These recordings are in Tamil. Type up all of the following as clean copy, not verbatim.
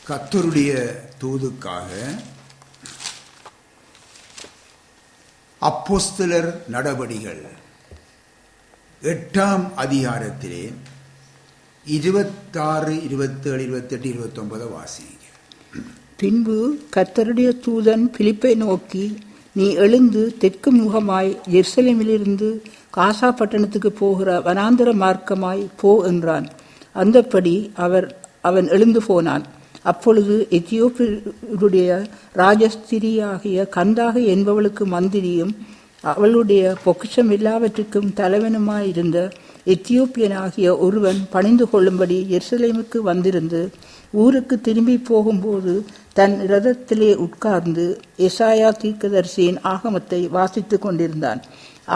கர்த்தருடைய தூதுக்காக அப்போஸ்தலர் நடபடிகள் 8ஆம் அதிகாரத்திலே 26, 27, 28, 29 வாசிங்க. பின்பு கர்த்தருடைய தூதன் பிலிப்பை நோக்கி, நீ எழுந்து தெற்கு முகமாய் எருசலேமிலிருந்து காசா பட்டணத்துக்கு போகிற வனாந்தர மார்க்கமாய் போ என்றான். அந்தப்படி அவன் எழுந்து போனான். அப்பொழுது எத்தியோப்பியருடைய ராஜஸ்திரியாகிய கந்தாகை என்பவளுக்கு மந்திரியும் அவளுடைய பொக்கிஷம் எல்லாவற்றுக்கும் தலைவனுமாயிருந்த எத்தியோப்பியனாகிய ஒருவன் பணிந்து கொள்ளும்படி எருசலேமுக்கு வந்திருந்து ஊருக்கு திரும்பி போகும்போது தன் இரதத்திலே உட்கார்ந்து எசாயா தீர்க்கதரிசியின் ஆகமத்தை வாசித்துக் கொண்டிருந்தான்.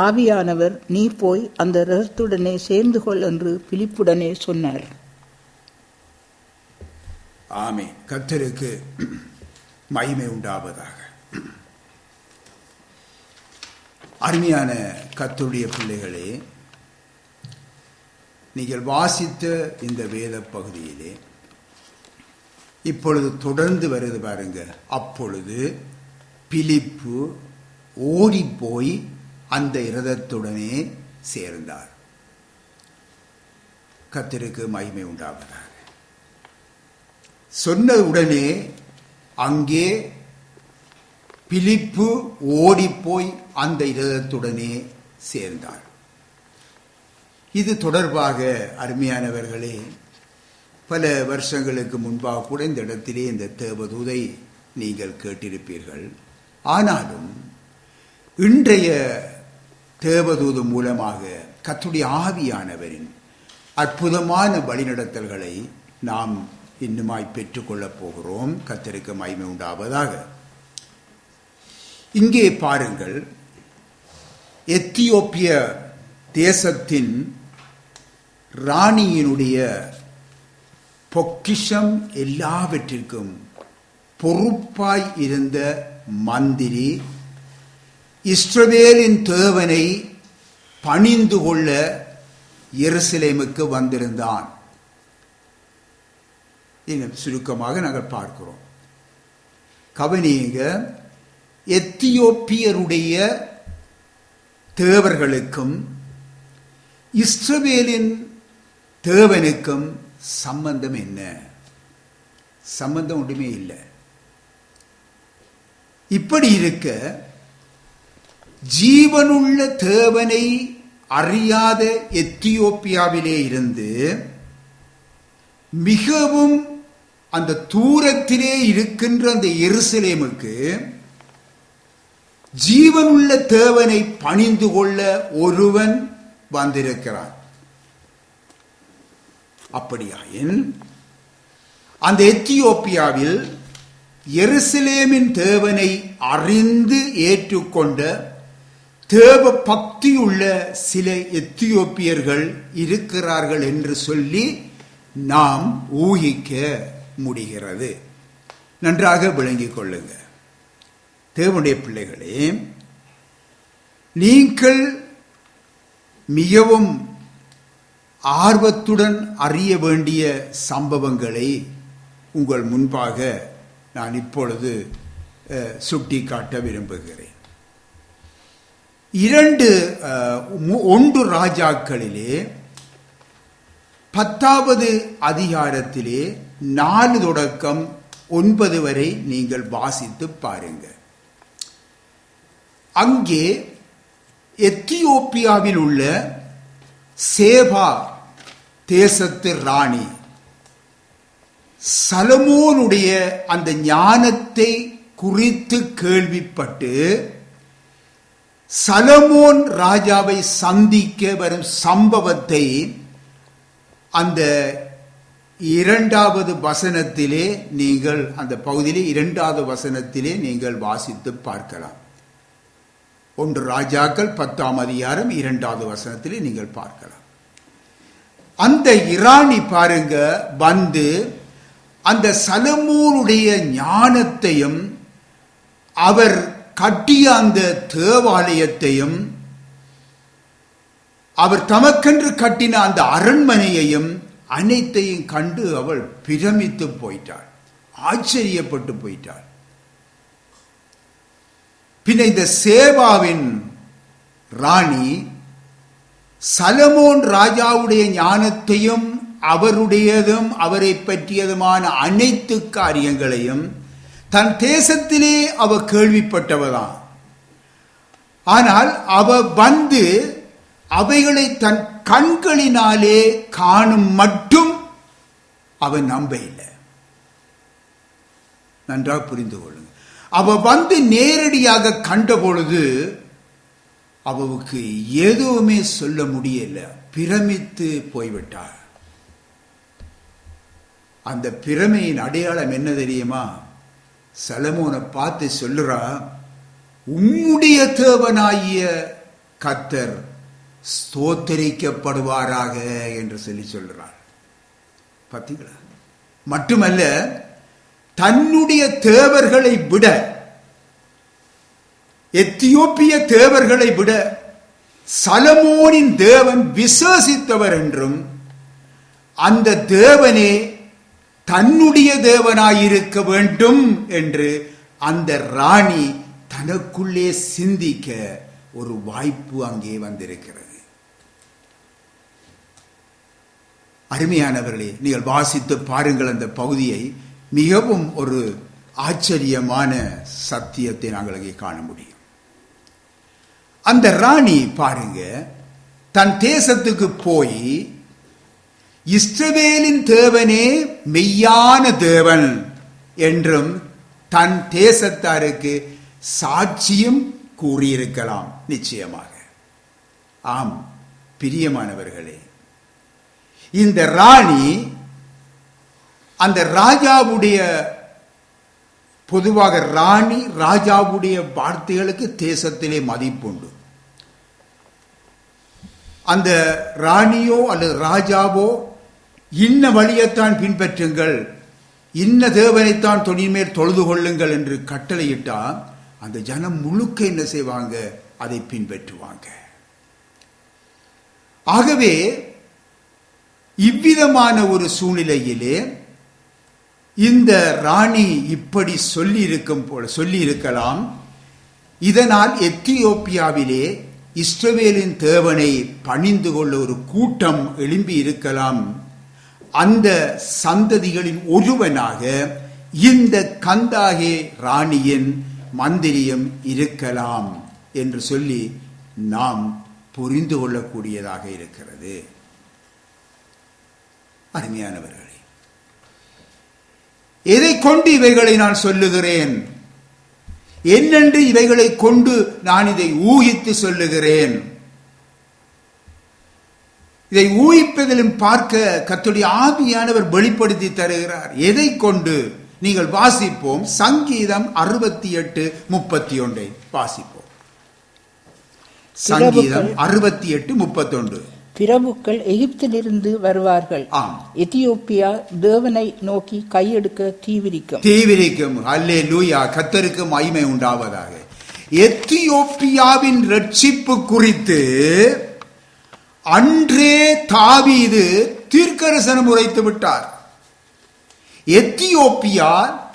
ஆவியானவர், நீ போய் அந்த இரதத்துடனே சேர்ந்து கொள் என்று பிலிப்புடனே சொன்னார். ஆமென். கர்த்தருக்கு மகிமை உண்டாவதாக. அருமையான கர்த்தருடைய பிள்ளைகளே, நீங்கள் வாசித்த இந்த வேத பகுதியிலே இப்பொழுது தொடர்ந்து வருது பாருங்க. அப்பொழுது பிலிப்பு ஓடி போய் அந்த இரதத்துடனே சேர்ந்தார். கர்த்தருக்கு மகிமை உண்டாவதாக. சொன்ன உடனே அங்கே பிலிப்பு ஓடிப்போய் அந்த இரதத்துடனே சேர்ந்தார். இது தொடர்பாக அருமையானவர்களே, பல வருஷங்களுக்கு முன்பாக கூட இந்த இடத்திலே இந்த தேவதூதை நீங்கள் கேட்டிருப்பீர்கள். ஆனாலும் இன்றைய தேவதூது மூலமாக கர்த்தருடைய ஆவியானவரின் அற்புதமான வழிநடத்தல்களை நாம் இன்னுமாய் பெற்றுக்கொள்ளப் போகிறோம். கர்த்தருக்கு மகிமை உண்டாவதாக. இங்கே பாருங்கள், எத்தியோப்பிய தேசத்தின் ராணியினுடைய பொக்கிஷம் எல்லாவற்றிற்கும் பொறுப்பாய் இருந்த மந்திரி இஸ்ரவேலின் தேவனை பணிந்து கொள்ள எருசலேமுக்கு வந்திருந்தான். சுருக்கமாக நாங்கள் பார்க்கிறோம். கவனியுங்க, எத்தியோப்பியருடைய தேவர்களுக்கும் இஸ்ரவேலின் தேவனுக்கும் சம்பந்தம் என்ன? சம்பந்தம் ஒன்றுமே இல்லை. இப்படி இருக்க ஜீவனுள்ள தேவனை அறியாத எத்தியோப்பியாவிலே இருந்து மிகவும் அந்த தூரத்திலே இருக்கின்ற அந்த எருசலேமுக்கு ஜீவனுள்ள தேவனை பணிந்து கொள்ள ஒருவன் வந்திருக்கிறான். அப்படியாயின் அந்த எத்தியோப்பியாவில் எருசலேமின் தேவனை அறிந்து ஏற்றுக்கொண்ட தேவ பக்தியுள்ள சில எத்தியோப்பியர்கள் இருக்கிறார்கள் என்று சொல்லி நாம் ஊகிக்க முடிகிறது. நன்றாக விளங்கிக் கொள்ளுங்க தேவனுடைய பிள்ளைகளே. நீங்கள் மிகவும் ஆர்வத்துடன் அறிய வேண்டிய சம்பவங்களை உங்கள் முன்பாக நான் இப்பொழுது சுட்டி காட்ட விரும்புகிறேன். 1 ராஜாக்களிலே 10வது அதிகாரத்திலே 4 தொடக்கம் 9 வரை நீங்கள் வாசித்து பாருங்க. அங்கே எத்தியோப்பியாவில் உள்ள சேபா தேசத்து ராணி சலமோனுடைய அந்த ஞானத்தை குறித்து கேள்விப்பட்டு சலமோன் ராஜாவை சந்திக்க வரும் சம்பவத்தை அந்த 2வது வசனத்திலே நீங்கள் அந்த பகுதியிலே 2வது வசனத்திலே நீங்கள் வாசித்து பார்க்கலாம். 1 ராஜாக்கள் 10ஆம் அதிகாரம் 2வது வசனத்திலே நீங்கள் பார்க்கலாம். அந்த இராணி பாருங்க வந்து அந்த சலமோனுடைய ஞானத்தையும் அவர் கட்டிய அந்த தேவாலயத்தையும் அவர் தமக்கென்று கட்டின அந்த அரண்மனையையும் அனைத்தையும் கண்டு அவள் பிரமித்து போயிட்டாள். ஆச்சரியப்பட்டு போயிட்டாள். பின்ன இந்த சேபாவின் ராணி சலமோன் ராஜாவுடைய ஞானத்தையும் அவருடையதும் அவரை பற்றியதுமான அனைத்து காரியங்களையும் தன் தேசத்திலே அவ கேள்விப்பட்டவதான். ஆனால் அவ வந்து அவைகளை தன் கண்களினாலே காணும் மட்டும் அவன் நம்ப இல்லை. நன்றாக புரிந்து கொள்ளுங்க. அவ வந்து நேரடியாக கண்ட பொழுது அவளுக்கு எதுவுமே சொல்ல முடியல, பிரமித்து போய்விட்டார். அந்த பிரமையின் அடையாளம் என்ன தெரியுமா? சலமோனை பார்த்து சொல்லுறா, உம்முடைய தேவனாகிய கர்த்தர் ஸ்தோத்தரிக்கப்படுவாராக என்று சொல்லி சொல்றார். பார்த்தீங்களா? மட்டுமல்ல, தன்னுடைய தேவர்களை விட, எத்தியோப்பிய தேவர்களை விட சலமோனின் தேவன் விசேஷித்தவர் என்றும், அந்த தேவனே தன்னுடைய தேவனாயிருக்க வேண்டும் என்று அந்த ராணி தனக்குள்ளே சிந்திக்க ஒரு வாய்ப்பு அங்கே வந்திருக்கிறது. அருமையானவர்களே, நீங்கள் வாசித்து பாருங்கள் அந்த பகுதியை. மிகவும் ஒரு ஆச்சரியமான சத்தியத்தை நாங்கள் அங்கே காண முடியும். அந்த ராணி பாருங்க, தன் தேசத்துக்கு போய் இஸ்ரவேலின் தேவனே மெய்யான தேவன் என்றும் தன் தேசத்தாருக்கு சாட்சியும் கூறியிருக்கலாம். நிச்சயமாக ஆம் பிரியமானவர்களே, இந்த ராணி அந்த ராஜாவுடைய, பொதுவாக ராணி ராஜாவுடைய வார்த்தைகளுக்கு தேசத்திலே மதிப்புண்டு. அந்த ராணியோ அல்லது ராஜாவோ இன்ன வழியைத்தான் பின்பற்றுங்கள், இன்ன தேவனைத்தான் தொழில்மேல் தொழுது கொள்ளுங்கள் என்று கட்டளையிட்டா அந்த ஜனம் முழுக்க என்ன செய்வாங்க? அதை பின்பற்றுவாங்க. ஆகவே இவ்விதமான ஒரு சூழ்நிலையிலே இந்த ராணி இப்படி சொல்லி இருக்கலாம், இதனால் எத்தியோப்பியாவிலே இஸ்ரவேலின் தேவனை பணிந்து கொள்ள ஒரு கூட்டம் எழும்பி இருக்கலாம், அந்த சந்ததிகளின் ஒருவனாக இந்த கந்தாகே ராணியின் மந்திரியம் இருக்கலாம் என்று சொல்லி நாம் புரிந்து கொள்ளக்கூடியதாக இருக்கிறது. அருமையானவர்களே, எதை கொண்டு இவைகளை நான் சொல்லுகிறேன்? என்னென்று இவைகளை கொண்டு நான் இதை ஊகித்து சொல்லுகிறேன்? இதை ஊகிப்பதிலும் பார்க்க கர்த்தருடைய ஆவியானவர் வெளிப்படுத்தி தருகிறார். எதை கொண்டு? நீங்கள் வாசிப்போம். சங்கீதம் 68:31 வாசிப்போம். சங்கீதம் 68:31. பிரபுக்கள் எகிப்திலிருந்து வருவார்கள், எத்தியோப்பியா தேவனை நோக்கி கையெடுக்க தீவிரிக்கும். அல்லேலூயா, கர்த்தருக்கு மகிமை உண்டாவதாக. எத்தியோப்பியாவின் ரட்சிப்பு குறித்து அன்றே தாவீது தீர்க்கதரிசனம் உரைத்து விட்டார். எத்தியோப்பியா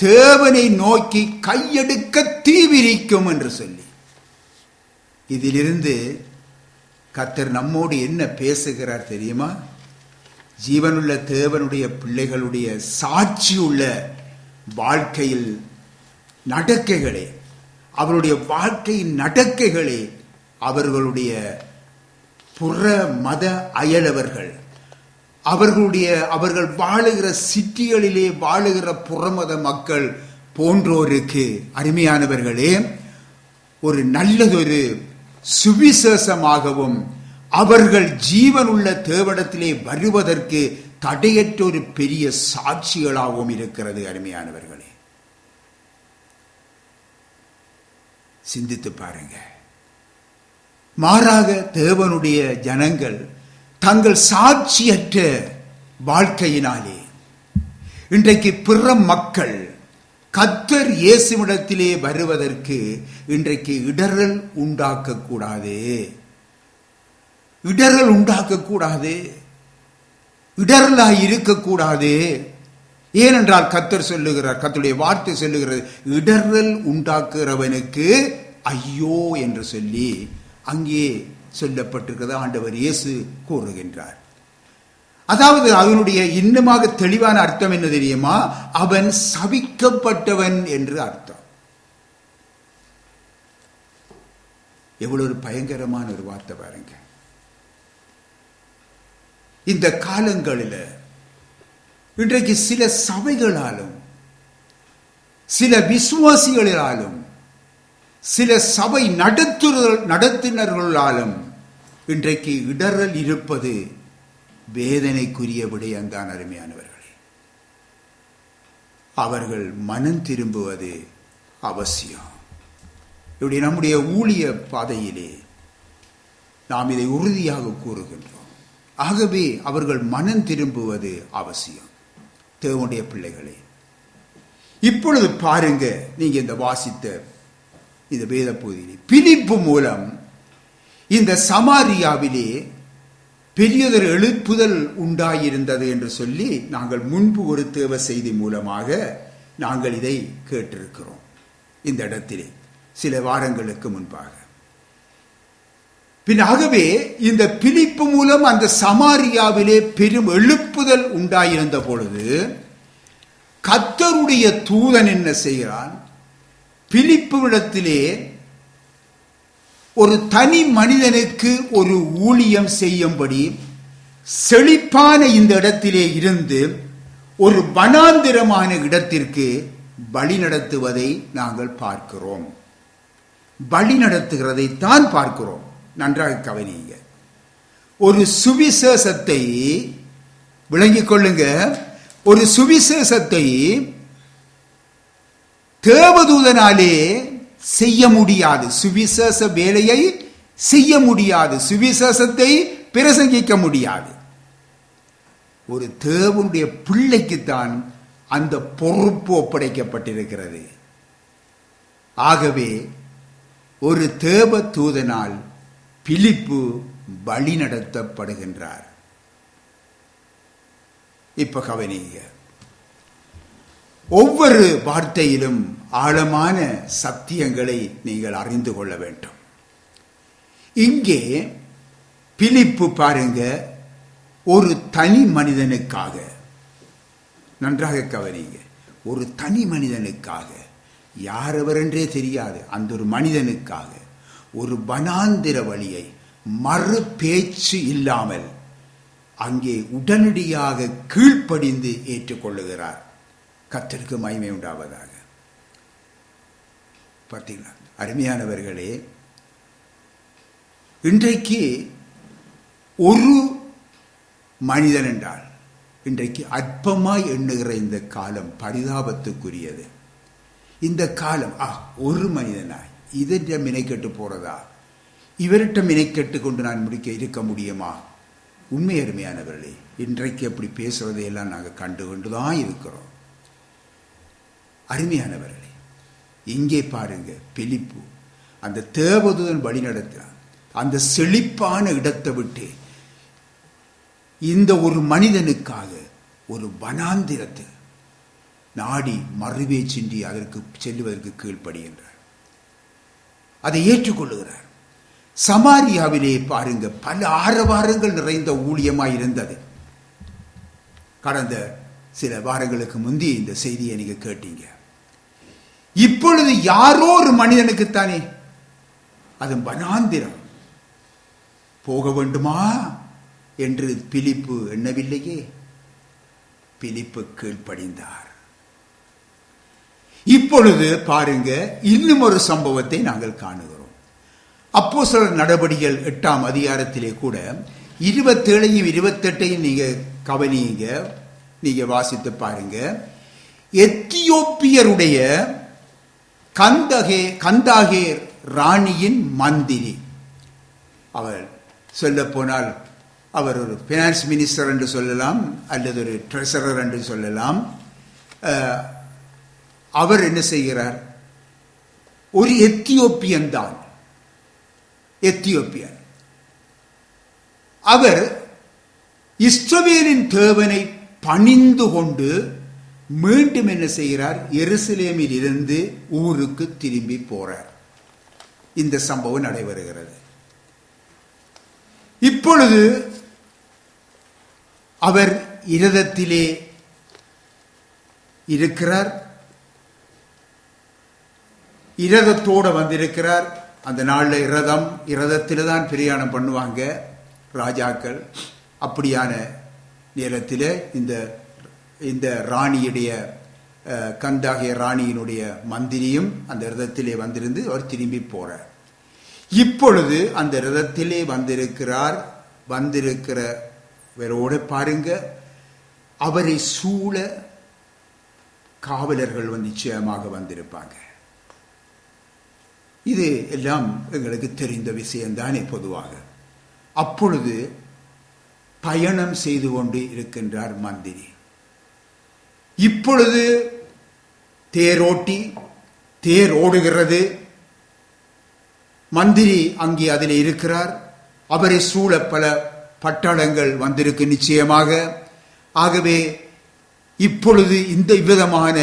தேவனை நோக்கி கையெடுக்க தீவிரிக்கும் என்று சொல்லி, இதிலிருந்து கர்த்தர் நம்மோடு என்ன பேசுகிறார் தெரியுமா? ஜீவனுள்ள தேவனுடைய பிள்ளைகளுடைய சாட்சியுள்ள வாழ்க்கையில் நடக்கைகளே, அவருடைய வாழ்க்கையின் நடக்கைகளே அவர்களுடைய புற மத அயலவர்கள், அவர்கள் வாழுகிற சிட்டிகளிலே வாழுகிற புறமத மக்கள் போன்றோருக்கு, அருமையானவர்களே, ஒரு நல்லதொரு சுவிசேஷமாகவும் அவர்கள் ஜீவனுள்ள தேவனிடத்திலே வருவதற்கு தடையற்ற ஒரு பெரிய சாட்சிகளாகவும் இருக்கிறது. அருமையானவர்களே, சிந்தித்து பாருங்க. மாறாக தேவனுடைய ஜனங்கள் தங்கள் சாட்சியற்ற வாழ்க்கையினாலே இன்றைக்கு பிற மக்கள் கர்த்தர் இயேசுவிடத்திலே வருவதற்கு இன்றைக்கு இடரல் உண்டாக்கக்கூடாது. இடரலாய் இருக்கக்கூடாது. ஏனென்றால் கர்த்தர் சொல்லுகிறார், கர்த்தருடைய வார்த்தை சொல்லுகிறது, இடறல் உண்டாக்குறவனுக்கு ஐயோ என்று சொல்லி அங்கே சொல்லப்பட்டிருக்கிறது. ஆண்டவர் இயேசு கூறுகின்றார். அதாவது அவனுடைய இன்னுமாக தெளிவான அர்த்தம் என்ன தெரியுமா? அவன் சபிக்கப்பட்டவன் என்று அர்த்தம். எவ்வளவு ஒரு பயங்கரமான ஒரு வார்த்தை பாருங்க. இந்த காலங்களில் இன்றைக்கு சில சபைகளாலும் சில விசுவாசிகளாலும் சில சபை நடத்துனர்களாலும் இன்றைக்கு இடறல் இருப்பது வேதனைக்குரிய விடயம்தான். அருமையானவர்களே, அவர்கள் மனம் திரும்புவது அவசியம். இப்படி நம்முடைய ஊழிய பாதையிலே நாம் இதை உறுதியாக கூறுகின்றோம். ஆகவே அவர்கள் மனம் திரும்புவது அவசியம். தேவனுடைய பிள்ளைகளே, இப்பொழுது பாருங்க, நீங்க இந்த வாசித்த இந்த வேத பகுதியிலே பிலிப்பு மூலம் இந்த சமாரியாவிலே பெரியதொரு எழுப்புதல் உண்டாயிருந்தது என்று சொல்லி நாங்கள் முன்பு ஒரு தேவ செய்தி மூலமாக நாங்கள் இதை கேட்டிருக்கிறோம். இந்த இடத்திலே சில வாரங்களுக்கு முன்பாக. பின்னாகவே இந்த பிலிப்பு மூலம் அந்த சமாரியாவிலே பெரும் எழுப்புதல் உண்டாயிருந்த பொழுது கர்த்தருடைய தூதன் என்ன செய்கிறான்? பிலிப்புவிடத்திலே ஒரு தனி மனிதனுக்கு ஒரு ஊழியம் செய்யும்படி செழிப்பான இந்த இடத்திலே இருந்து ஒரு வனாந்திரமான இடத்திற்கு வழி நடத்துவதை நாங்கள் பார்க்கிறோம். வழி நடத்துகிறதை தான் பார்க்கிறோம். நன்றாக கவனிங்க. ஒரு சுவிசேஷத்தை விளங்கிக் கொள்ளுங்க. ஒரு சுவிசேஷத்தை தேவதூதனாலே செய்ய முடியாது. சுவிசேஷ வேலையை செய்ய முடியாது. சுவிசேஷத்தை பிரசங்கிக்க முடியாது. ஒரு தேவனுடைய பிள்ளைக்குத்தான் அந்த பொறுப்பு ஒப்படைக்கப்பட்டிருக்கிறது. ஆகவே ஒரு தேவ தூதனால் பிலிப்பு வழி நடத்தப்படுகின்றார். இப்ப கவனிங்க. ஒவ்வொரு வார்த்தையிலும் ஆழமான சத்தியங்களை நீங்கள் அறிந்து கொள்ள வேண்டும். இங்கே பிலிப்பு பாருங்க, ஒரு தனி மனிதனுக்காக, நன்றாக கவனிங்க, ஒரு தனி மனிதனுக்காக, யார் அவர் என்றே தெரியாது, அந்த ஒரு மனிதனுக்காக ஒரு வனாந்திர வழியை மறு பேச்சு இல்லாமல் அங்கே உடனடியாக கீழ்ப்படிந்து ஏற்றுக்கொள்ளுகிறார். கர்த்தருக்கு மகிமை உண்டாவதாக. பார்த்தீங்களா அருமையானவர்களே, இன்றைக்கு ஒரு மனிதன் என்றால் இன்றைக்கு அற்பமாய் எண்ணுகிற இந்த காலம் பரிதாபத்துக்குரியது. இந்த காலம் ஒரு மனிதனாய் இதற்ற மினைக்கெட்டு போறதா, இவர்கிட்ட மினைக்கெட்டு கொண்டு நான் இருக்க முடியுமா? உண்மை அருமையானவர்களே, இன்றைக்கு அப்படி பேசுறதையெல்லாம் நாங்கள் கண்டு கொண்டுதான் இருக்கிறோம். அருமையானவர்களே, இங்கே பாருங்க, பிலிப்பு அந்த தேவதூதன் வழி நடத்தினான். அந்த செழிப்பான இடத்தை விட்டு இந்த ஒரு மனிதனுக்காக ஒரு வனாந்திரத்தை நாடி மறுவேச்சின்றி அதற்கு செல்லுவதற்கு கீழ்ப்படுகின்றார். அதை ஏற்றுக்கொள்ளுகிறார். சமாரியாவிலே பாருங்க, பல ஆரவாரங்கள் நிறைந்த ஊழியமாய் இருந்தது. கடந்த சில வாரங்களுக்கு முந்தி இந்த செய்தியை நீங்க கேட்டீங்க. இப்பொழுது யாரோ ஒரு மனிதனுக்குத்தானே அது வனாந்திரம் போக வேண்டுமா என்று பிலிப்பு எண்ணவில்லையே. பிலிப்பு கீழ்ப்படிந்தார். இப்பொழுது பாருங்க, இன்னும் ஒரு சம்பவத்தை நாங்கள் காணுகிறோம். அப்போஸ்தலர் நடபடிகள் 8ஆம் அதிகாரத்திலே கூட 27 28 நீங்க கவனிங்க, நீங்க வாசித்து பாருங்க. எத்தியோப்பியருடைய கந்தாகேர் ராணியின் மந்திரி, அவர் சொல்ல போனால் அவர் ஒரு பினான்ஸ் மினிஸ்டர் என்று சொல்லலாம், அல்லது ஒரு ட்ரெஷரர் என்று சொல்லலாம். அவர் என்ன செய்கிறார்? ஒரு எத்தியோப்பியன் தான். எத்தியோப்பியன். அவர் இஸ்ரவேலின் தேவனை பணிந்து கொண்டு மீண்டும் என்ன செய்கிறார்? எருசலேமில் இருந்து ஊருக்கு திரும்பி போறார். இந்த சம்பவம் நடைபெறுகிறது. இப்பொழுது அவர் இரதத்திலே இருக்கிறார். இரதத்தோடு வந்திருக்கிறார். அந்த நாளில் இரதத்தில் தான் பிரயாணம் பண்ணுவாங்க ராஜாக்கள். அப்படியான நேரத்தில் இந்த ராணியுடைய கந்தாகிய ராணியினுடைய மந்திரியும் அந்த ரதத்திலே வந்திருந்து அவர் திரும்பி போறார். இப்பொழுது அந்த ரதத்திலே வந்திருக்கிறவரோட பாருங்க, அவரை சூழ காவலர்கள் நிச்சயமாக வந்திருப்பாங்க. இது எல்லாம் எங்களுக்கு தெரிந்த விஷயம்தானே பொதுவாக. அப்பொழுது பயணம் செய்து கொண்டு இருக்கின்றார் மந்திரி. இப்பொழுது தேர் ஓடுகிறது. மந்திரி அங்கே அதில் இருக்கிறார். அவரை சூழ பல பட்டாளங்கள் வந்திருக்கு நிச்சயமாக. ஆகவே இப்பொழுது இந்த விதமான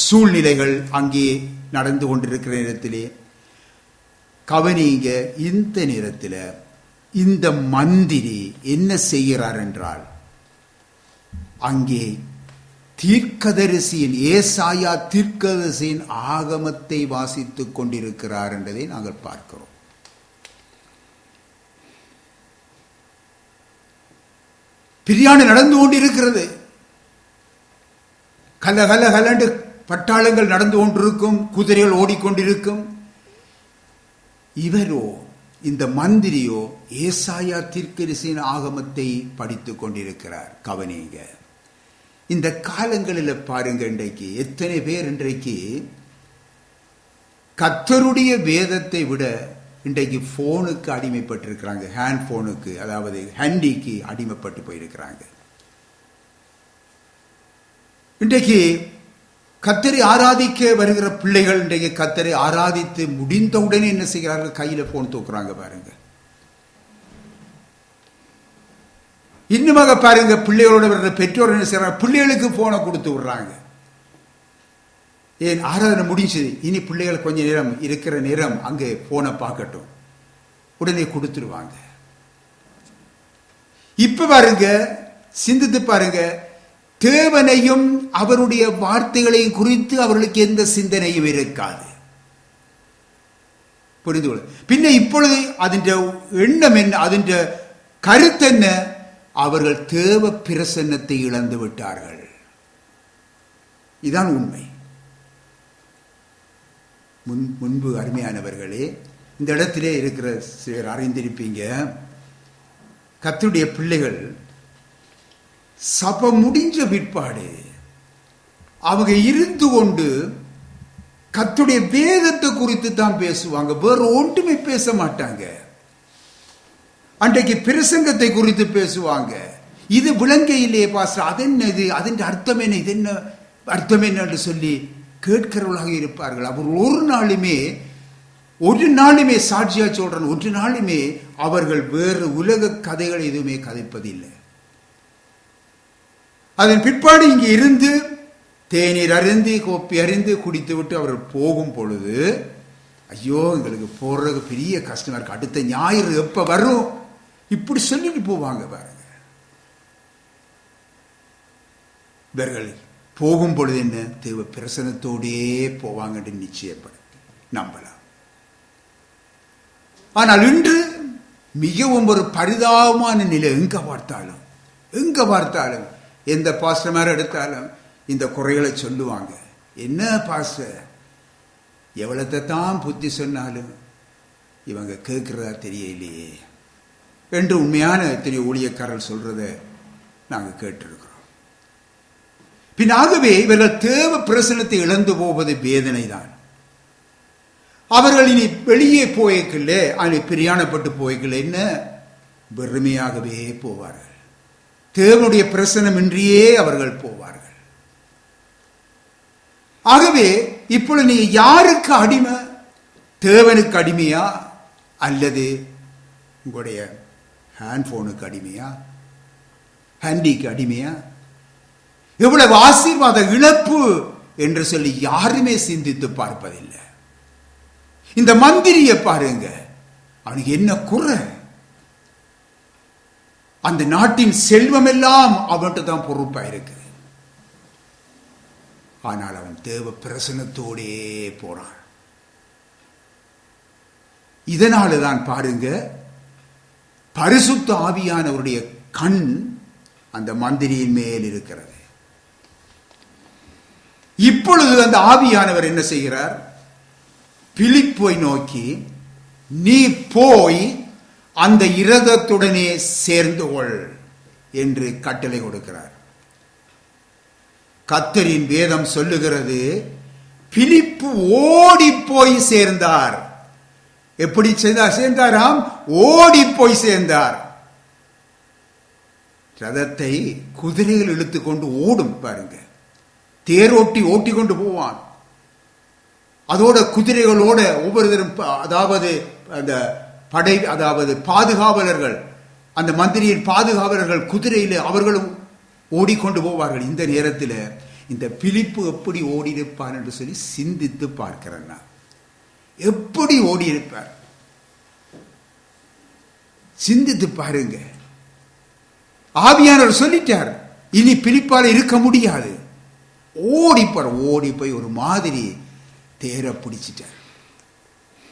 சூழ்நிலைகள் அங்கே நடந்து கொண்டிருக்கிற நேரத்திலே கவனிங்க, இந்த நேரத்தில் இந்த மந்திரி என்ன செய்கிறார் என்றால், அங்கே ஏசாயா தீர்க்கதரிசியின் ஆகமத்தை வாசித்துக் கொண்டிருக்கிறார் என்பதை நாங்கள் பார்க்கிறோம். பிரயாணம் நடந்து கொண்டிருக்கிறது. கலண்டு பட்டாளங்கள் நடந்து கொண்டிருக்கும், குதிரைகள் ஓடிக்கொண்டிருக்கும். இவரோ, இந்த மந்திரியோ ஏசாயா தீர்க்கதரிசியின் ஆகமத்தை படித்துக் கொண்டிருக்கிறார். கவனிங்க, இந்த காலங்களில் பாருங்க, இன்றைக்கு எத்தனை பேர் இன்றைக்கு கர்த்தருடைய வேதத்தை விட இன்றைக்கு போனுக்கு அடிமைப்பட்டிருக்கிறாங்க. ஹேண்ட் போனுக்கு, அதாவது ஹேண்டிக்கு அடிமைப்பட்டு போயிருக்கிறாங்க. இன்றைக்கு கர்த்தரை ஆராதிக்க வருகிற பிள்ளைகள் இன்றைக்கு கர்த்தரை ஆராதித்து முடிந்தவுடனே என்ன செய்கிறார்கள்? கையில போன் தூக்குறாங்க. பாருங்க, இன்னுமாக பாருங்க, பிள்ளைகளோட வர்ற பெற்றோர் என்ன செய்யறாங்க? பிள்ளைகளுக்கு போனை கொடுத்து விடுறாங்க. ஏன்? ஆராதனை முடிஞ்சது, இனி பிள்ளைகள் கொஞ்ச நேரம் இருக்கிற நேரம் அங்கே போனை பார்க்கட்டும், உடனே கொடுத்துருவாங்க. இப்ப பாருங்க, சிந்தித்து பாருங்க, தேவனையும் அவருடைய வார்த்தைகளையும் குறித்து அவர்களுக்கு எந்த சிந்தனையும் இருக்காது. புரிந்து கொள்ள. பின்ன இப்பொழுது அதன் எண்ணம் என்ன, அதன் கருத்து என்ன? அவர்கள் தேவ பிரசன்னத்தை இழந்து விட்டார்கள். இதான் உண்மை. முன்பு அருமையானவர்களே, இந்த இடத்திலே இருக்கிற சிலர் அறிந்திருப்பீங்க, கர்த்தருடைய பிள்ளைகள் சபை முடிஞ்ச பிற்பாடு அவங்க இருந்து கொண்டு கர்த்தருடைய வேதத்தை குறித்து தான் பேசுவாங்க, வேற ஒன்றுமே பேச மாட்டாங்க. அன்றைக்கு பிரசங்கத்தை குறித்து பேசுவாங்க. இது விளங்கையிலே பாஸ்டர், அது என்ன, இது அதன் அர்த்தம் என்ன, இது என்ன அர்த்தம் என்ன என்று சொல்லி கேட்கிறவர்களாக இருப்பார்கள். அவர் ஒரு நாளுமே சாட்சியா சொல்றேன், ஒரு நாளுமே அவர்கள் வேறு உலக கதைகள் எதுவுமே கதைப்பதில்லை. அதன் பிற்பாடு இங்கே இருந்து தேநீர் அருந்தி கோப்பி அறிந்து குடித்து விட்டு அவர்கள் போகும் பொழுது, ஐயோ எங்களுக்கு போறது பெரிய கஷ்டமா இருக்கு, அடுத்த ஞாயிறு எப்ப வரும், இப்படி சொல்லிட்டு போவாங்க. பாருங்க, இவர்கள் போகும் பொழுது என்ன தேவ பிரசனத்தோடே போவாங்கன்னு நிச்சயப்படுத்தி நம்பலாம். ஆனால் இன்று மிகவும் ஒரு பரிதாபமான நிலை. எங்க பார்த்தாலும் எந்த பாஸ்டர் மாதிரி எடுத்தாலும் இந்த குறைகளை சொல்லுவாங்க. என்ன பாஸ்டர், எவ்வளத்தை தான் புத்தி சொன்னாலும் இவங்க கேட்கிறதா தெரியலையே என்று உண்மையான எத்தனை ஊழியக்காரர்கள் சொல்றத நாங்கள் கேட்டிருக்கிறோம். பின்னாகவே இவர்கள் தேவ பிரசனத்தை இழந்து போவது வேதனை தான். அவர்கள் இனி வெளியே போய்க்கல, அனி பிரயாணப்பட்டு போய்க்கல, என்ன வெறுமையாகவே போவார்கள். தேவனுடைய பிரசனம் இன்றியே அவர்கள் போவார்கள். ஆகவே இப்பொழுது நீ யாருக்கு அடிமை? தேவனுக்கு அடிமையா அல்லது உங்களுடைய ஹேண்ட் போனுக்கு அடிமையா, ஹேண்டிக்கு அடிமையா? எவ்வளவு ஆசீர்வாத இழப்பு என்று சொல்லி யாருமே சிந்தித்து பார்ப்பதில்லை. இந்த மந்திரியை பாருங்க, அவனுக்கு என்ன குறை? அந்த நாட்டின் செல்வம் எல்லாம் அவன்கிட்ட தான் பொறுப்பா இருக்கு. ஆனால் அவன் தேவ பிரசனத்தோடே போறான். இதனாலதான் பாருங்க, பரிசுத்த ஆவியானவருடைய கண் அந்த மந்திரியின் மேல் இருக்கிறது. இப்பொழுது அந்த ஆவியானவர் என்ன செய்கிறார்? பிலிப்பை நோக்கி, நீ போய் அந்த இரதத்துடனே சேர்ந்து கொள் என்று கட்டளை கொடுக்கிறார். கர்த்தரின் வேதம் சொல்லுகிறது, பிலிப்பு ஓடி போய் சேர்ந்தார். எப்படி சேர்ந்தாராம்? ஓடி போய் சேர்ந்தார். ரதத்தை குதிரைகள் இழுத்து கொண்டு ஓடும் பாருங்க, தேரோட்டி ஓட்டி கொண்டு போவான். அதோட குதிரைகளோட ஒவ்வொருத்தரும், அதாவது அந்த படை, அதாவது பாதுகாவலர்கள், அந்த மந்திரியின் பாதுகாவலர்கள் குதிரையில் அவர்களும் ஓடிக்கொண்டு போவார்கள். இந்த நேரத்தில் இந்த பிலிப்பு எப்படி ஓடி இருப்பார் என்று சொல்லி சிந்தித்து பார்க்கிறேன். எப்படி ஓடி இருப்பார்? சிந்தித்து பாருங்க. ஆவியானவர் சொல்லிட்டார், இனி பிலிப்பால இருக்க முடியாது. ஓடிப்பார். ஓடி போய் ஒரு மாதிரி தேரை பிடிச்சிட்டார்,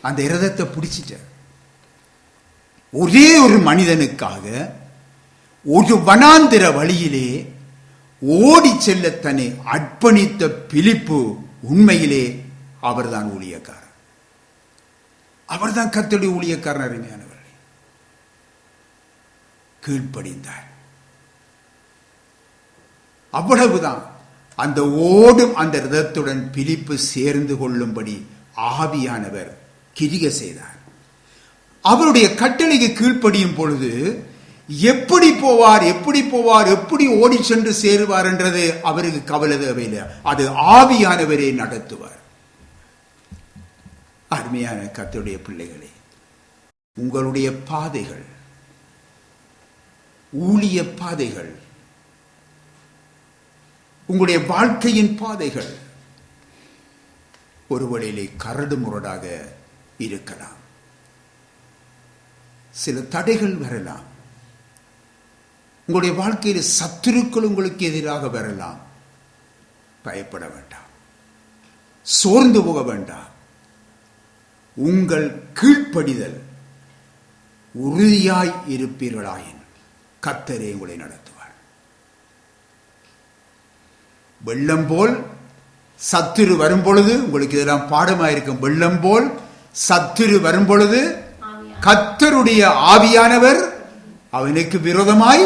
அந்த இரதத்தை பிடிச்சிட்டார். ஒரே ஒரு மனிதனுக்காக ஒரு வனாந்திர வழியிலே ஓடி செல்ல தன்னை அர்ப்பணித்த பிலிப்பு உண்மையிலே அவர்தான் ஊழியக்காரர். அவர்தான் கர்த்தருடைய ஊழியக்காரர். அருமையானவர்களே, கீழ்ப்படிந்தார். அவ்வளவுதான். அந்த ஓடும் அந்த ரதத்துடன் பிலிப்பு சேர்ந்து கொள்ளும்படி ஆவியானவர் கிரியை செய்தார். அவருடைய கட்டளைக்கு கீழ்ப்படியும் பொழுது எப்படி போவார், எப்படி போவார், எப்படி ஓடி சென்று சேருவார் என்றது அவருக்கு கவலை தேவையில்லை. அது ஆவியானவரே நடத்துவார். அருமையான கர்த்தருடைய பிள்ளைகளே, உங்களுடைய பாதைகள், ஊழிய பாதைகள், உங்களுடைய வாழ்க்கையின் பாதைகள் ஒரு வழியிலே கரடு முரடாக இருக்கலாம். சில தடைகள் வரலாம். உங்களுடைய வாழ்க்கையில் சத்துருக்கள் உங்களுக்கு எதிராக வரலாம். பயப்பட வேண்டாம், சோர்ந்து போக வேண்டாம். உங்கள் கீழ்ப்படிதல் உறுதியாய் இருப்பீர்களாயின் கர்த்தரே உங்களை நடத்துவார். வெள்ளம் போல் சத்துரு வரும் பொழுது, உங்களுக்கு இதெல்லாம் பாடமாயிருக்கும், வெள்ளம் போல் சத்துரு வரும் பொழுது கர்த்தருடைய ஆவியானவர் அவனுக்கு விரோதமாய்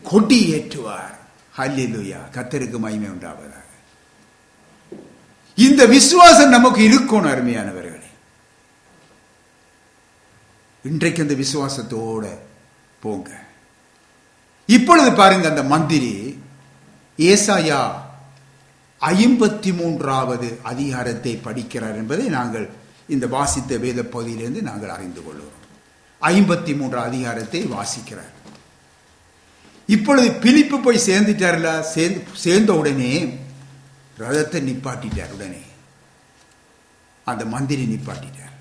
கொடி ஏற்றுவார். ஹல்லேலூயா, கர்த்தருக்கு மகிமை உண்டாவதாக. இந்த விசுவாசம் நமக்கு இருக்கணும். அருமையானவர்களே, இன்றைக்கு அந்த விசுவாசத்தோட போங்க. இப்பொழுது பாருங்க, அந்த மந்திரி ஏசாயா 53வது அதிகாரத்தை படிக்கிறார் என்பதை நாங்கள் இந்த வாசித்த வேத பகுதியிலிருந்து நாங்கள் அறிந்து கொள்கிறோம். 53 அதிகாரத்தை வாசிக்கிறார். இப்பொழுது பிலிப்பு போய் சேர்ந்துட்டார்ல, சேர்ந்த உடனே ரதத்தை நிப்பாட்டிட்டார். உடனே அந்த மந்திரி நிப்பாட்டிட்டார்.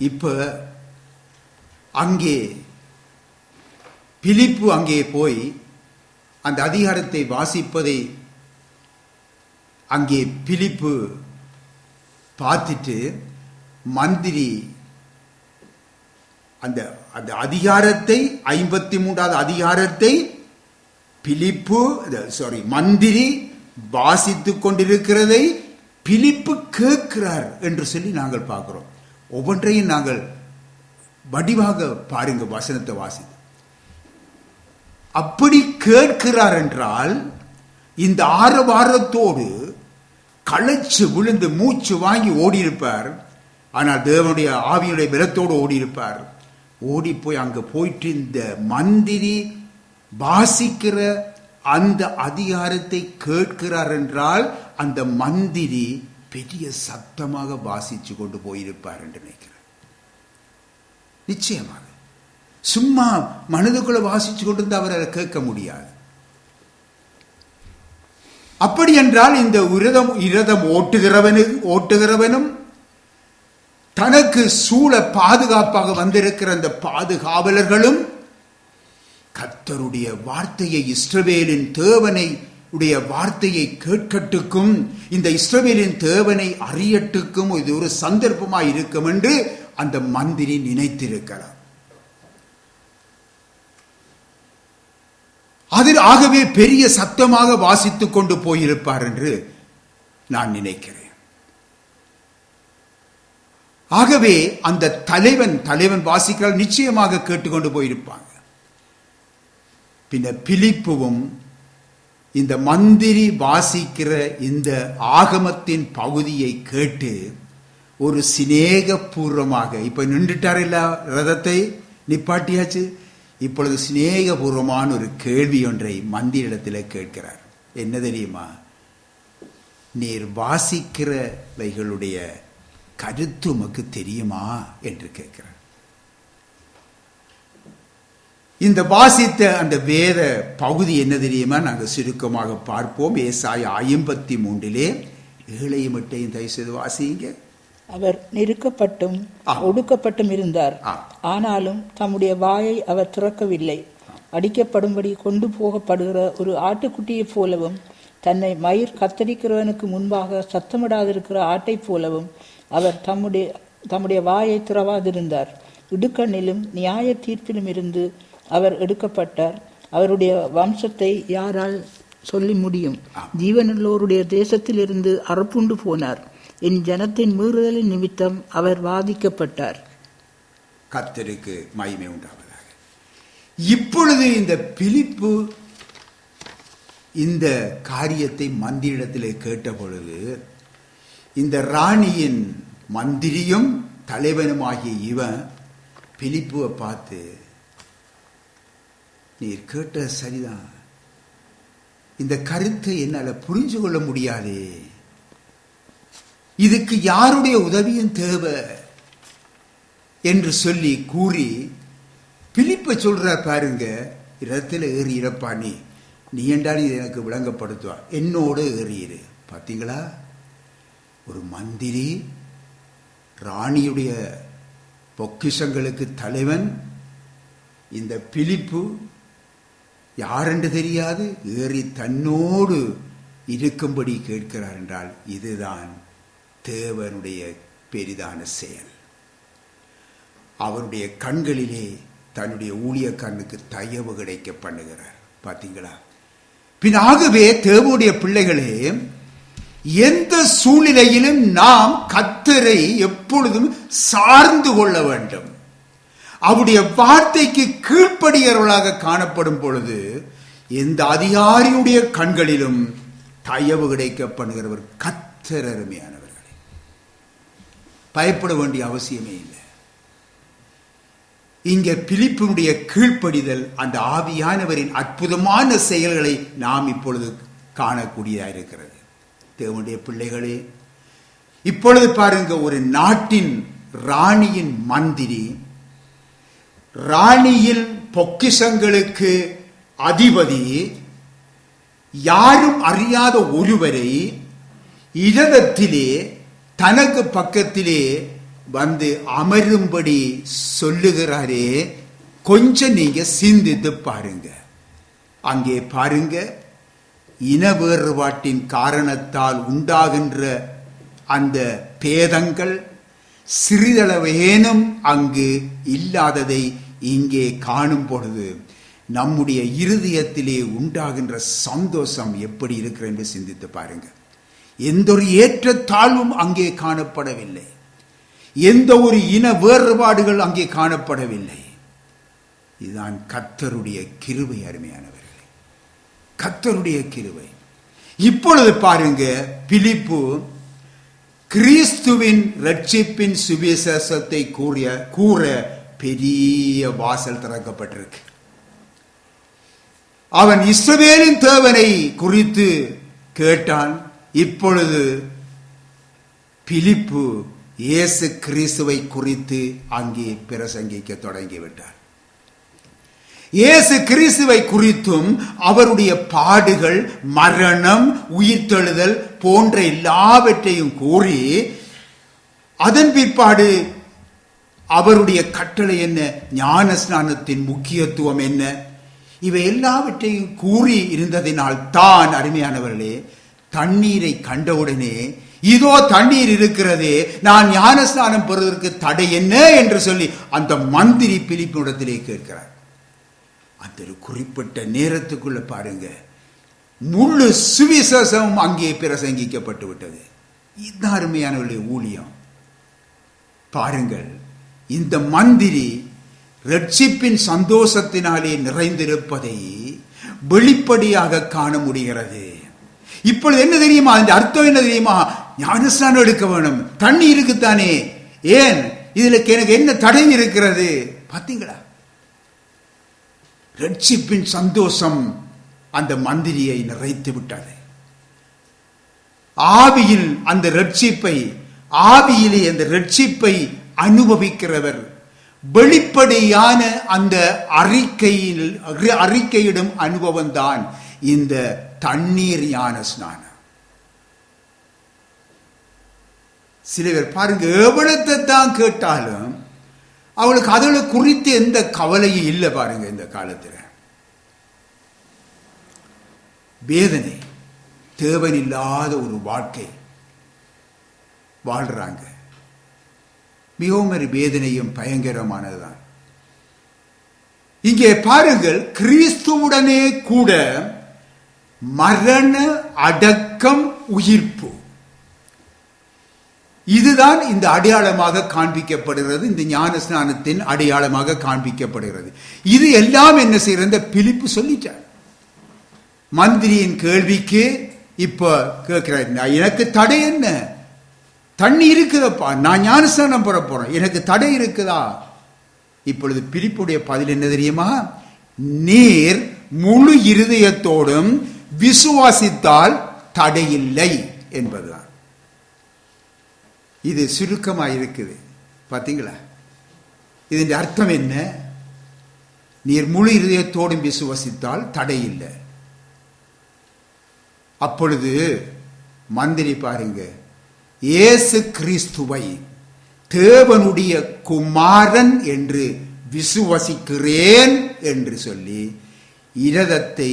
இப்ப அங்கே பிலிப்பு அங்கே போய் அந்த அதிகாரத்தை வாசிப்பதை அங்கே பிலிப்பு பார்த்துட்டு, மந்திரி அந்த அந்த அதிகாரத்தை 53வது அதிகாரத்தை பிலிப்பு மந்திரி வாசித்துக் கொண்டிருக்கிறதை பிலிப்பு கேட்கிறார் என்று சொல்லி நாங்கள் பார்க்கிறோம். ஒவ்வொன்றையும் நாங்கள் வடிவாக பாருங்க, வசனத்தை வாசித்து. அப்படி கேட்கிறார் என்றால் இந்த ஆரவாரத்தோடு களைச்சு விழுந்து மூச்சு வாங்கி ஓடி இருப்பார். ஆனால் தேவனுடைய ஆவியுடைய பலத்தோடு ஓடி இருப்பார். ஓடி போய் அங்க போயிட்டு இந்த மந்திரி வாசிக்கிற அந்த அதிகாரத்தை கேட்கிறார் என்றால் அந்த மந்திரி பெரிய சத்தமாக வாசிச்சு கொண்டு போயிருப்பார் என்று நினைக்கிறேன். நிச்சயமாக சும்மா மனதுக்குள்ள வாசிச்சு கொண்டு இருந்து அவர் அதை கேட்க முடியாது. அப்படி என்றால் இந்த இரதம் ஓட்டுகிறவனும் தனக்கு சூழ பாதுகாப்பாக வந்திருக்கிற அந்த பாதுகாவலர்களும் கர்த்தருடைய வார்த்தையை, இஸ்ரவேலின் தேவனை உடைய வார்த்தையை கேட்கட்டுக்கும், இந்த இஸ்ரவேலின் தேவனை அறியட்டுக்கும் இது ஒரு சந்தர்ப்பமாய் இருக்கும் என்று அந்த மந்திரி நினைத்திருக்கிறார். அதில் ஆகவே பெரிய சத்தமாக வாசித்துக் கொண்டு போயிருப்பார் என்று நான் நினைக்கிறேன். ஆகவே அந்த தலைவன் வாசிக்கிறார், நிச்சயமாக கேட்டுக்கொண்டு போயிருப்பாங்க. பின்ன பிலிப்புவும் இந்த மந்திரி வாசிக்கிற இந்த ஆகமத்தின் பகுதியை கேட்டு ஒரு சிநேகபூர்வமாக, இப்ப நின்றுட்டார் இல்ல, ரதத்தை நிப்பாட்டியாச்சு, இப்பொழுது சிநேகபூர்வமான ஒரு கேள்வி ஒன்றை மந்திரிடத்தில் கேட்கிறார். என்ன தெரியுமா? நீர் வாசிக்கிறவைகளுடைய கருத்து உமக்கு தெரியுமா என்று கேட்கிறார். இந்த வாசித்த அந்த வேத பகுதி என்ன தெரியுமா? நாங்கள் சுருக்கமாக பார்ப்போம். ஏசாயா 53 7 8 தயவு செய்து வாசிங்க. அவர் நெருக்கப்பட்டும் ஒடுக்கப்பட்டும் இருந்தார், ஆனாலும் தம்முடைய வாயை அவர் திறக்கவில்லை. அடிக்கப்படும்படி கொண்டு போகப்படுகிற ஒரு ஆட்டுக்குட்டியைப் போலவும், தன்னை மயிர் கத்தரிக்கிறவனுக்கு முன்பாக சத்தமிடாதிருக்கிற ஆட்டைப் போலவும் அவர் தம்முடைய வாயை திறவாதிருந்தார். இடுக்கண்ணிலும் நியாய தீர்ப்பிலும் இருந்து அவர் எடுக்கப்பட்டார். அவருடைய வம்சத்தை யாரால் சொல்லி முடியும்? ஜீவனுள்ளோருடைய தேசத்தில் இருந்து அறுப்புண்டு போனார். என் ஜனத்தின் மீறுதலின் நிமித்தம் அவர் வாதிக்கப்பட்டார். கர்த்தருக்கு மகிமை உண்டாவதாக. இப்பொழுது இந்த பிலிப்பு இந்த காரியத்தை மந்திரிடத்திலே கேட்ட பொழுது, இந்த ராணியின் மந்திரியும் தலைவனுமாகிய இவன் பிலிப்புவை பார்த்து, நீர் கேட்ட சரிதான், இந்த கருத்தை என்னால புரிஞ்சு கொள்ள முடியாதே, இதுக்கு யாருடைய உதவியும் தேவை என்று சொல்லி கூறி பிலிப்பை சொல்ற பாருங்க, இடத்துல ஏறி இருப்பா, நீ என்றால் இது எனக்கு விளங்கப்படுத்துவா, என்னோடு ஏறியிரு. பார்த்தீங்களா? ஒரு மந்திரி, ராணியுடைய பொக்கிஷங்களுக்கு தலைவன், இந்த பிலிப்பு யாரென்று தெரியாது, ஏறி தன்னோடு இருக்கும்படி கேட்கிறார் என்றால் இதுதான் தேவனுடைய பெரிதான செயல். அவருடைய கண்களிலே தன்னுடைய ஊழியக்காரனுக்கு தயவு கிடைக்க பண்ணுகிறார். பார்த்தீங்களா? பின்னாகவே தேவனுடைய பிள்ளைகளே, எந்த சூழ்நிலையிலும் நாம் கர்த்தரை எப்பொழுதும் சார்ந்து கொள்ள வேண்டும். அவருடைய வார்த்தைக்கு கீழ்ப்படியவர்களாக காணப்படும் பொழுது எந்த அதிகாரியுடைய கண்களிலும் தயவு கிடைக்கப்படுகிறவர் கர்த்தர். அருமையானவர்களே, பயப்பட வேண்டிய அவசியமே இல்லை. இங்கே பிலிப்புடைய கீழ்ப்படிதல், அந்த ஆவியானவரின் அற்புதமான செயல்களை நாம் இப்பொழுது காணக்கூடியதாக இருக்கிறது. தேவனுடைய பிள்ளைகளே, இப்பொழுது பாருங்க, ஒரு நாட்டின் ராணியின் மந்திரி, ராணியின் பொக்கிஷங்களுக்கு அதிபதி, யாரும் அறியாத ஒருவரை இரதத்திலே தனக்கு பக்கத்திலே வந்து அமரும்படி சொல்லுகிறாரே, கொஞ்சம் நீங்க சிந்தித்து பாருங்க. அங்கே பாருங்க, இன வேறுபாட்டின் காரணத்தால் உண்டாகின்ற அந்த பேதங்கள் சிறிதளவேனும் அங்கு இல்லாததை இங்கே காணும் பொழுது நம்முடைய இருதயத்திலே உண்டாகின்ற சந்தோஷம் எப்படி இருக்கிறது என்று சிந்தித்து பாருங்க. எந்த ஒரு ஏற்ற தாழ்வும் அங்கே காணப்படவில்லை, எந்த ஒரு இன வேறுபாடுகள் அங்கே காணப்படவில்லை. இதுதான் கர்த்தருடைய கிருபை. அருமையானவர்களே, கர்த்தருடைய கிருபை. இப்பொழுது பாருங்க, பிலிப்பு கிறிஸ்துவின் ரட்சிப்பின் சுவிசேஷத்தை கூற பெரிய வாசல் திறக்கப்பட்டிருக்கு. அவன் இஸ்ரவேலின் தேவனை குறித்து கேட்டான். இப்பொழுது பிலிப்பு இயேசு கிறிஸ்துவை குறித்து அங்கே பிரசங்கிக்க தொடங்கிவிட்டார். இயேசு கிறிஸ்துவை குறித்தும் அவருடைய பாடுகள், மரணம், உயிர்த்தெழுதல் போன்ற எல்லாவற்றையும் கூறி அதன் பிற்பாடு அவருடைய கட்டளை என்ன, ஞான ஸ்நானத்தின் முக்கியத்துவம் என்ன, இவை எல்லாவற்றையும் கூறி இருந்ததினால் தான் அருமையானவர்களே, தண்ணீரை கண்டவுடனே இதோ தண்ணீர் இருக்கிறது, நான் ஞானஸ்நானம் பெறுவதற்கு தடை என்ன என்று சொல்லி அந்த மந்திரி பிலிப்பினிடத்திலே கேட்கிறார். அந்த ஒரு குறிப்பிட்ட நேரத்துக்குள்ள பாருங்க, முழு சுவிசேஷமும் அங்கே பிரசங்கிக்கப்பட்டு விட்டது. இதுதான் அருமையானவர்களுடைய ஊழியம். பாருங்கள், இந்த மந்திரி ரட்சிப்பின் சந்தோஷத்தினாலே நிறைந்திருப்பதை வெளிப்படையாக காண முடிகிறது. இப்பொழுது என்ன தெரியுமா, அந்த அர்த்தம் என்ன தெரியுமா, ஞானஸ்நானம் எடுக்க வேணும், தண்ணி இருக்குத்தானே, ஏன் இதுல எனக்கு என்ன தடை இருக்கிறது? பாத்தீங்களா, ரட்சிப்பின் சந்தோஷம் அந்த மந்திரியை நிறைத்து விட்டது. ஆவியில் அந்த ரட்சிப்பை, ஆவியிலே அந்த ரட்சிப்பை அனுபவிக்கிறவர் வெளிப்படையான அந்த அறிக்கையிடும் அனுபவம் தான் இந்த தண்ணீர் ஞான ஸ்நானம். சில பேர் பாருங்க, எவ்வளத்தை தான் கேட்டாலும் அவளுக்கு அதோட குறித்து எந்த கவலையும் இல்லை. பாருங்க, இந்த காலத்துல வேதனை, தேவனில்லாத ஒரு வாழ்க்கை வாழ்றாங்க. மிகவும் ஒரு வேதனையும் பயங்கரமானதுதான். இங்கே பாருங்கள், கிறிஸ்துவுடனே கூட மரண அடக்கம் உயிர்ப்பு, இதுதான் இந்த அடையாளமாக காண்பிக்கப்படுகிறது, இந்த ஞான ஸ்நானத்தின் அடையாளமாக காண்பிக்கப்படுகிறது. இது எல்லாம் என்ன செய்யறது, இந்த பிலிப்பு சொல்லிட்டார். மந்திரியின் கேள்விக்கு இப்ப கேட்கிறார், எனக்கு தடை என்ன, தண்ணி இருக்குதப்பா, நான் ஞானஸ்நானம் பெற போறேன், எனக்கு தடை இருக்குதா? இப்பொழுது பிலிப்புடைய பதில் என்ன தெரியுமா, நீர் முழு இருதயத்தோடும் விசுவாசித்தால் தடையில்லை என்பதுதான். இது சுருக்கமாக இருக்குது, பார்த்தீங்களா? இதன் அர்த்தம் என்ன, நீர் முழு இருதயத்தோடும் விசுவாசித்தால் தடையில்லை. அப்பொழுது மந்திரி பாருங்க, இயேசு கிறிஸ்துவை தேவனுடைய குமாரன் என்று விசுவசிக்கிறேன் என்று சொல்லி இரதத்தை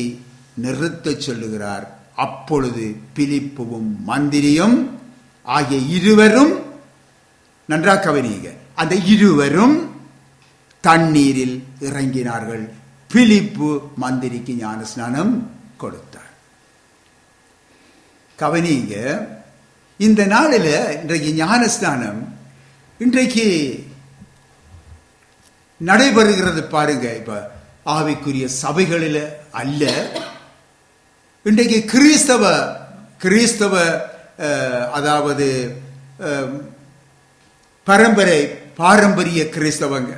நிறுத்த சொல்லுகிறார். அப்பொழுது பிலிப்புவும் மந்திரியும் ஆகிய இருவரும், நன்றாக கவனிங்க, அந்த இருவரும் தண்ணீரில் இறங்கினார்கள். பிலிப்பு மந்திரிக்கு ஞானஸ்நானம் கொடுத்தார். கவனிங்க, இந்த நாளில் இன்றைக்கு ஞானஸ்நானம் இன்றைக்கு நடைபெறுகிறது பாருங்க. இப்ப ஆவிக்குரிய சபைகளில் அல்ல, இன்றைக்கு கிறிஸ்தவ அதாவது பாரம்பரிய கிறிஸ்தவங்க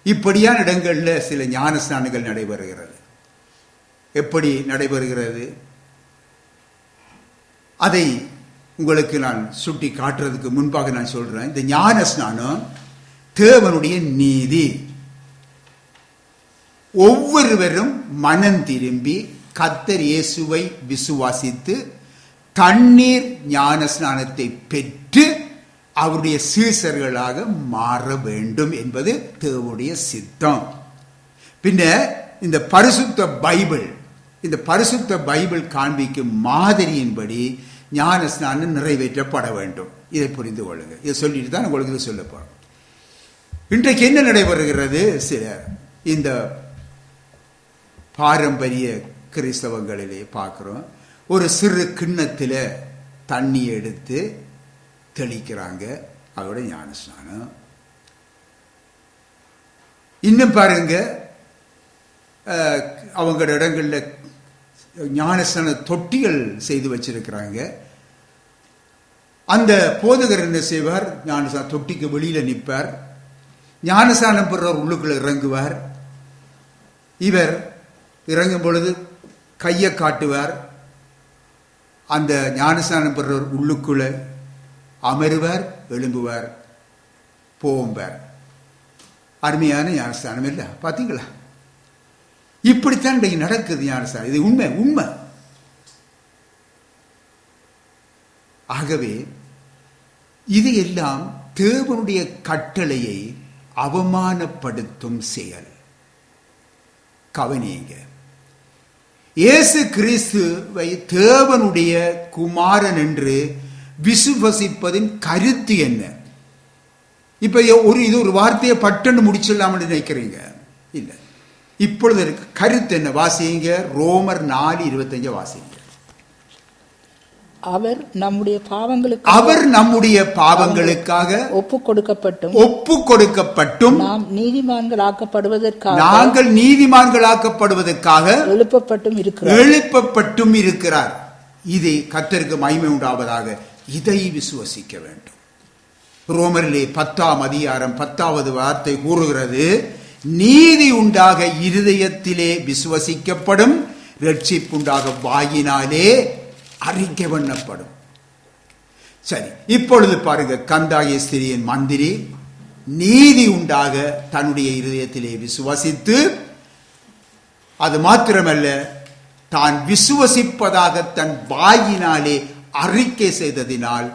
இப்படியான இடங்கள்ல சில ஞானஸ்நானங்கள் நடைபெறுகிறது. எப்படி நடைபெறுகிறது அதை உங்களுக்கு நான் சுட்டி காட்டுறதுக்கு முன்பாக நான் சொல்றேன். இந்த ஞான ஸ்நானம் தேவனுடைய நீதி. ஒவ்வொருவரும் மனம் திரும்பி கர்த்தர் இயேசுவை விசுவாசித்து தண்ணீர் ஞான ஸ்நானத்தை பெற்று அவருடைய சீசர்களாக மாற வேண்டும் என்பது தேவனுடைய சித்தம். பின்ன இந்த பரிசுத்த பைபிள் காண்பிக்கும் மாதிரியின்படி ஞான ஸ்நானம் நிறைவேற்றப்பட வேண்டும். இதை புரிந்து கொள்ளுங்க. இதை சொல்லிட்டு தான் உங்களுக்கு இதை சொல்ல போறோம். இன்றைக்கு என்ன நடைபெறுகிறது, சில இந்த பாரம்பரிய கிறிஸ்தவங்களிலே பார்க்கிறோம், ஒரு சிறு கிண்ணத்தில் தண்ணி எடுத்து தெளிக்கிறாங்க, அதோட ஞான ஸ்நானம். இன்னும் பாருங்க, அவங்க இடங்கள்ல ஞானஸ்நான தொட்டிகள் செய்து வச்சிருக்கிறாங்க. அந்த போதகர் என்ன செய்வார், ஞானஸ்நான தொட்டிக்கு வெளியில நிற்பார், ஞானஸ்நானம் பெறவர் உள்ளுக்குள்ள இறங்குவார். இவர் இறங்கும் பொழுது கையை காட்டுவார், அந்த ஞானஸ்நானம் பெறவர் உள்ளுக்குள்ள அமருவார், எழும்புவார், போவார். அருமையான ஞானஸ்நானம் இல்லை, பார்த்தீங்களா? இப்படித்தான் இன்றைக்கு நடக்குது ஞானஸ்நானம். இது உண்மை உண்மை. ஆகவே இது எல்லாம் தேவனுடைய கட்டளையை அவமானப்படுத்தும் செயல். கவனியுங்க, இயேசு கிறிஸ்துவை தேவனுடைய குமாரன் என்று விசுவசிப்பதின் கருத்து என்ன? இப்ப இது ஒரு வார்த்தையை பட்டன்னு முடிச்சிடலாம்னு நினைக்கிறீங்க? இல்ல. இப்பொழுது கருத்து என்ன? வாசிங்க, ரோமர் 4:25 வாசிங்க. அவர் நம்முடைய பாவங்களுக்காக ஒப்பு கொடுக்கப்பட்டும் நாங்கள் நீதிமான்களாக்கப்படுவதற்காக எழுப்பப்பட்டும் இருக்கிறார். இதை கர்த்தருக்கு மகிமை உண்டாவதாக. இதை விசுவசிக்க வேண்டும். ரோமரிலே 10ஆம் அதிகாரம் 10வது வார்த்தை கூறுகிறது, நீதி உண்டாக இருதயத்திலே விசுவசிக்கப்படும், ரட்சிப்புண்டாக வாயினாலே அறிக்கை பண்ணப்படும். சரி, இப்பொழுது பாருங்க, கந்தாகிய ஸ்திரியின் மந்திரி நீதி உண்டாக தன்னுடைய இருதயத்திலே விசுவசித்து, அது மாத்திரமல்ல, தான் விசுவசிப்பதாக தன் வாயினாலே அறிக்கை செய்ததினால்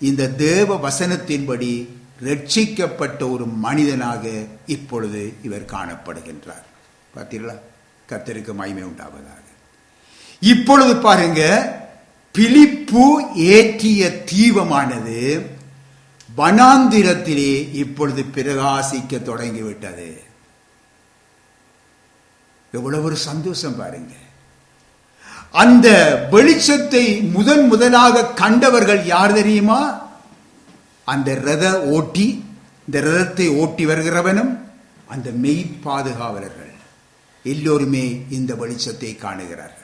இந்த தேவ வசனத்தின்படி ரட்சிக்கப்பட்ட ஒரு மனிதனாக இப்பொழுது இவர் காணப்படுகின்றார். பார்த்தீர்களா? கர்த்தருக்கு மகிமை உண்டாவதாக. இப்பொழுது பாருங்க, பிலிப்பு ஏற்றிய தீபமானது வனாந்திரத்திலே இப்பொழுது பிரகாசிக்க தொடங்கிவிட்டது. எவ்வளவு ஒரு சந்தோஷம் பாருங்க. அந்த வெளிச்சத்தை முதலாக கண்டவர்கள் யார் தெரியுமா? அந்த இந்த ரதத்தை ஓட்டி வருகிறவனும் அந்த மெய் பாதுகாவலர்கள் எல்லோருமே இந்த வெளிச்சத்தை காணுகிறார்கள்.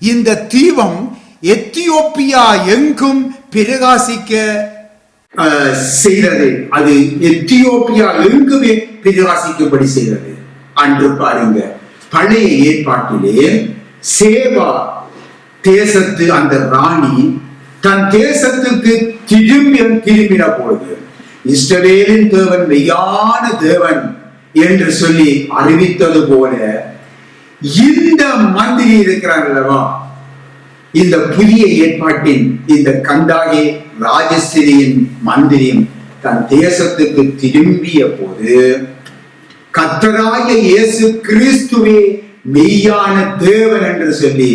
இந்த தீபம் எத்தியோப்பியா எங்கும் பிரகாசிக்க செய்தது. அது எத்தியோப்பியா எங்குமே பிரகாசிக்கும்படி செய்தது. அன்று பாருங்க, பழைய ஏற்பாட்டிலே சேபா தேசத்து அந்த ராணி தன் தேசத்துக்கு திரும்பின பொழுது இஸ்ரவேலின் தேவன் மெய்யான தேவன் என்று சொல்லி அறிவித்தது போல இந்த மந்திரி இருக்கிறார் அல்லவா, இந்த புதிய ஏற்பாட்டின் இந்த கந்தாகி ராஜஸ்திரியின் மந்திரியும் தன் தேசத்துக்கு திரும்பிய போது கர்த்தராகிய இயேசு கிறிஸ்துவே மெய்யான தேவன் என்று சொல்லி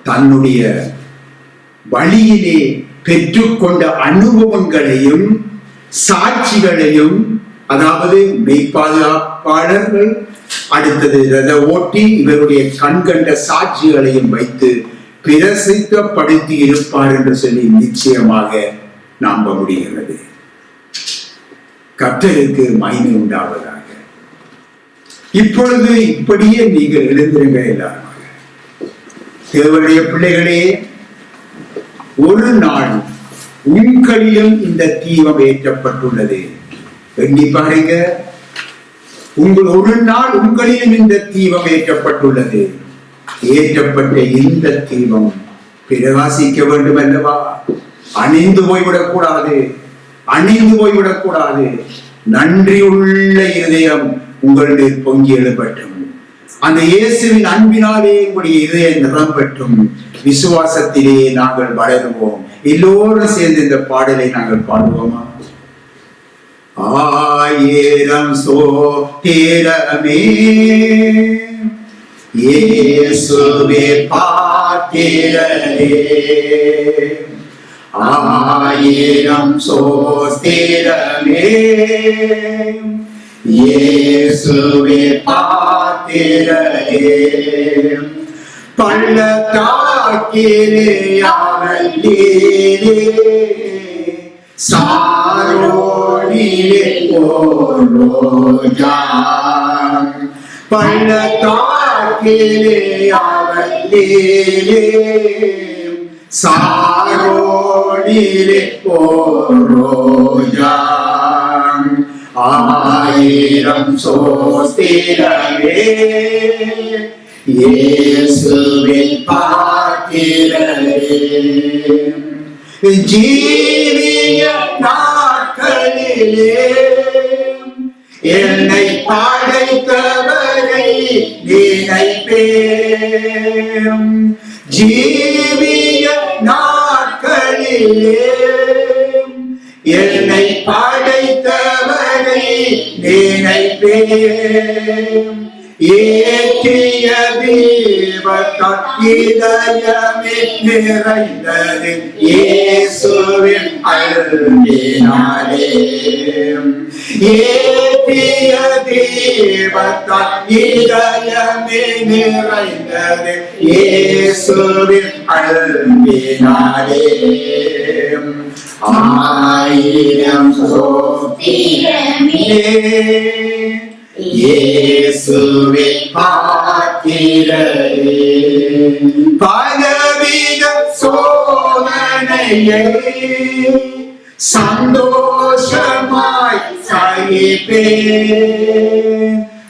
தன்னுடைய வழியிலே பெற்றுக்கொண்ட அனுபவங்களையும் சாட்சிகளையும், அதாவது மெய்பாதுகாப்பாளர்கள், அடுத்தது ரத ஓட்டி இவருடைய கண்கண்ட சாட்சிகளையும் வைத்து பிரசித்தப்படுத்தி இருப்பார் என்று சொல்லி நிச்சயமாக நம்ப முடிகிறது. கர்த்தருக்கு மகிமை உண்டாவதாக. இப்பொழுது இப்படியே நீங்கள் எழுந்திருங்க எல்லாரும். தேவனுடைய பிள்ளைகளே, ஒரு நாள் உங்களிலும் இந்த தீபம் ஏற்றப்பட்டுள்ளது. எண்ணி பாருங்க, ஒரு நாள் உங்களிலும் இந்த தீபம் ஏற்றப்பட்டுள்ளது. ஏற்றப்பட்ட இந்த தீபம் பிரகாசிக்க வேண்டும் அல்லவா? அணிந்து போய்விடக் கூடாது. நன்றி உள்ள இருதயம் உங்களுடைய பொங்கி எழுப்பட்டும். அந்த இயேசுவின் அன்பினாலே உங்களுடைய இதயம் நிரம்பட்டும். விசுவாசத்திலே நாங்கள் வளருவோம். எல்லோரும் சேர்ந்து இந்த பாடலை நாங்கள் பாடுவோமா? ஆயிரம் சோத்திரமே இயேசுவே பாத்திரரே, ஆயிரம் சோத்திரமே இயேசுவே பாத்திரரே, பள்ளத்தாக்கிலே அவல்லீரே, சாரோனிலே ஓரோஜா, பள்ளத்தாக்கிலே அவல்லீரே, சாரோனிலே ஓரோஜா, ஆயிரம் சோஸ்திரமே இயேசுவின் பாத்திரரே, ஜீவிய நாட்களிலே என்னை படைத்தவரை ஜீவிய நாட்களிலே என்னை படைத்தவரை நினைப்பேன். ஏற்றிய தீபத்தால் இதயமே நிறைந்தது இயேசுவின் அன்பினாலே. ஏற்றிய தீபத்தால் இதயமே நிறைந்தது இயேசுவின் அன்பினாலே. ஆயிரம் சோத்திரமே இயேசுவே பாத்திரரே. பலவித சோதனையை சந்தோஷமாய் சகிப்பேன்.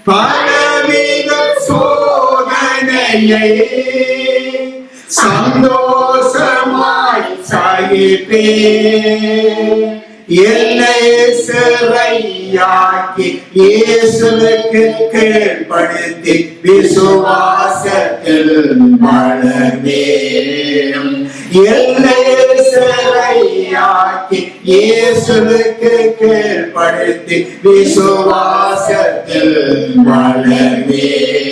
பலவித சோதனையை சந்தோஷமாய் சகிப்பேன். என்னை சிறையாக்கி இயேசுவுக்கு கீழ்ப்படுத்தி விசுவாசத்தில் வளர்வேன். என்னை சிறையாக்கி இயேசுவுக்கு கீழ்ப்படுத்தி விசுவாசத்தில் வளர்வேன்.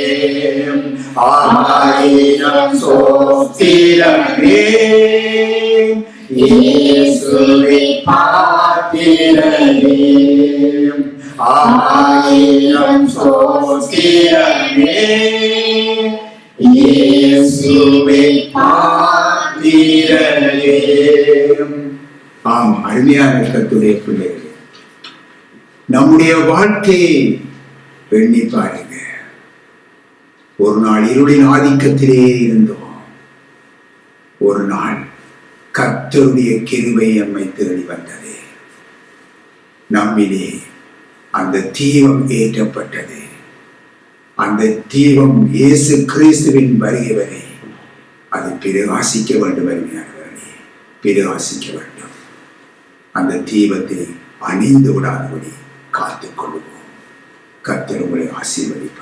ஆயிரம் சோத்திரமே இயேசுவே பாத்திரரே. ஆயிரம் சோத்திரமே இயேசுவே பாத்திரரே. ஆம், அருமையான கர்த்தருடைய பிள்ளைகளே, நம்முடைய வாழ்க்கையை எண்ணி பாருங்க. ஒரு நாள் இருளின் ஆதிக்கத்திலே இருந்தோம். ஒரு நாள் கர்த்தருடைய கிருபை நம்மை தேடி வந்தது. நம்மிலே அந்த தீபம் ஏற்றப்பட்டது. அந்த தீபம் இயேசு கிறிஸ்துவின் வருகை வரை அது பிரகாசிக்க வேண்டும். அருமையானவர்களே, பிரகாசிக்க வேண்டும். அந்த தீபத்தை அணிந்து விடாதபடி காத்துக் கொள்வோம். கர்த்தர் உங்களை ஆசீர்வதிப்பார்.